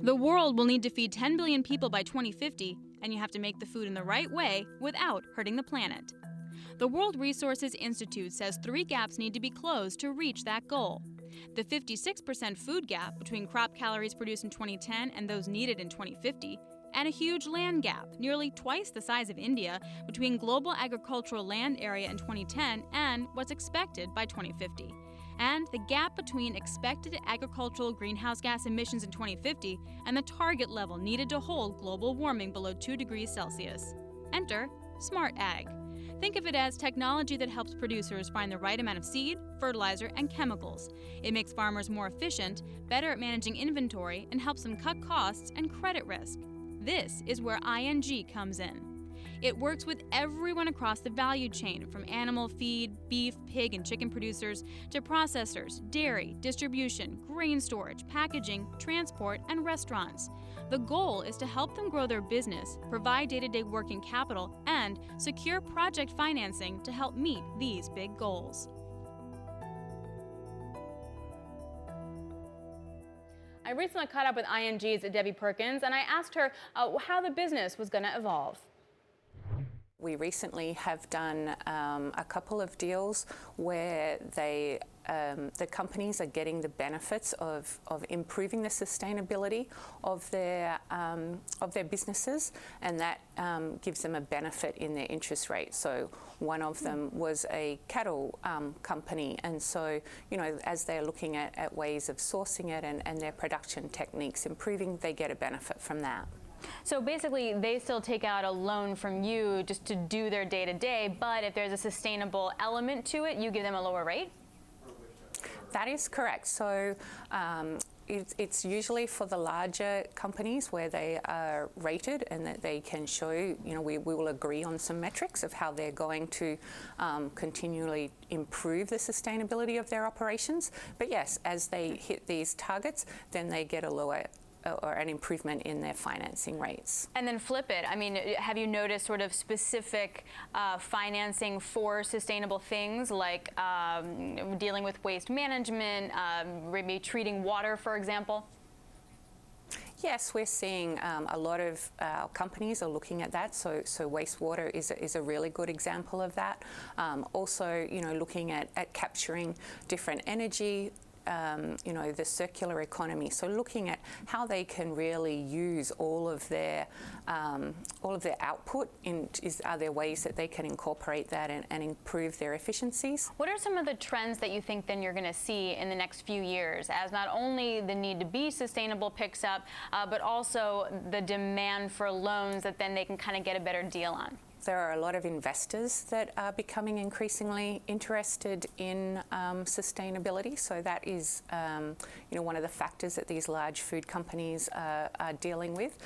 The world will need to feed 10 billion people by 2050, and you have to make the food in the right way without hurting the planet. The World Resources Institute says 3 gaps need to be closed to reach that goal. The 56% food gap between crop calories produced in 2010 and those needed in 2050, and a huge land gap, nearly twice the size of India, between global agricultural land area in 2010 and what's expected by 2050. And the gap between expected agricultural greenhouse gas emissions in 2050 and the target level needed to hold global warming below 2 degrees Celsius. Enter Smart Ag. Think of it as technology that helps producers find the right amount of seed, fertilizer, and chemicals. It makes farmers more efficient, better at managing inventory, and helps them cut costs and credit risk. This is where ING comes in. It works with everyone across the value chain, from animal feed, beef, pig, and chicken producers to processors, dairy, distribution, grain storage, packaging, transport, and restaurants. The goal is to help them grow their business, provide day-to-day working capital, and secure project financing to help meet these big goals. I recently caught up with ING's Debroah Perkins, and I asked her how the business was going to evolve. We recently have done a couple of deals where the companies are getting the benefits of improving the sustainability of their businesses, and that gives them a benefit in their interest rate. So one of them was a cattle company, and so as they're looking at ways of sourcing it and their production techniques improving, they get a benefit from that. So basically, they still take out a loan from you just to do their day-to-day, but if there's a sustainable element to it, you give them a lower rate? That is correct. So it's usually for the larger companies where they are rated and that they can show, we will agree on some metrics of how they're going to continually improve the sustainability of their operations. But yes, as they hit these targets, then they get a lower or an improvement in their financing rates. And then flip it. I mean, have you noticed sort of specific financing for sustainable things like dealing with waste management, maybe treating water, for example? Yes, we're seeing a lot of companies are looking at that. So wastewater is a really good example of that. Also, looking at capturing different energy. The circular economy. So looking at how they can really use all of their output. Are there ways that they can incorporate that and improve their efficiencies? What are some of the trends that you think then you're going to see in the next few years as not only the need to be sustainable picks up, but also the demand for loans that then they can kind of get a better deal on? There are a lot of investors that are becoming increasingly interested in sustainability. So that is, one of the factors that these large food companies are dealing with.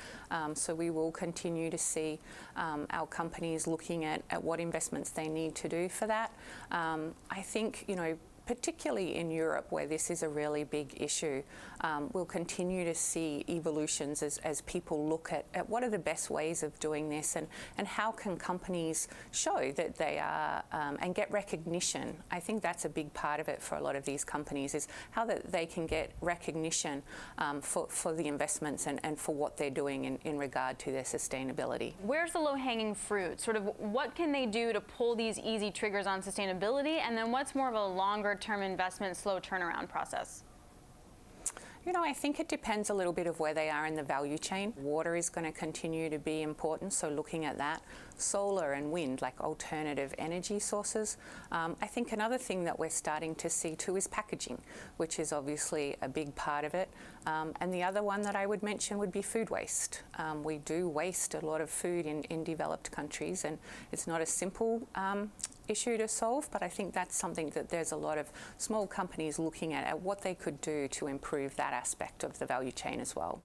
So we will continue to see our companies looking at what investments they need to do for that. I think, particularly in Europe, where this is a really big issue, we'll continue to see evolutions as people look at what are the best ways of doing this and how can companies show that they are and get recognition. I think that's a big part of it for a lot of these companies, is how that they can get recognition for the investments and for what they're doing in regard to their sustainability. Where's the low-hanging fruit? Sort of what can they do to pull these easy triggers on sustainability, and then what's more of a longer-term investment, slow turnaround process? I think it depends a little bit of where they are in the value chain. Water is going to continue to be important, so looking at that. Solar and wind, like alternative energy sources. I think another thing that we're starting to see too is packaging, which is obviously a big part of it. And the other one that I would mention would be food waste. We do waste a lot of food in developed countries, and it's not a simple issue to solve, but I think that's something that there's a lot of small companies looking at what they could do to improve that aspect of the value chain as well.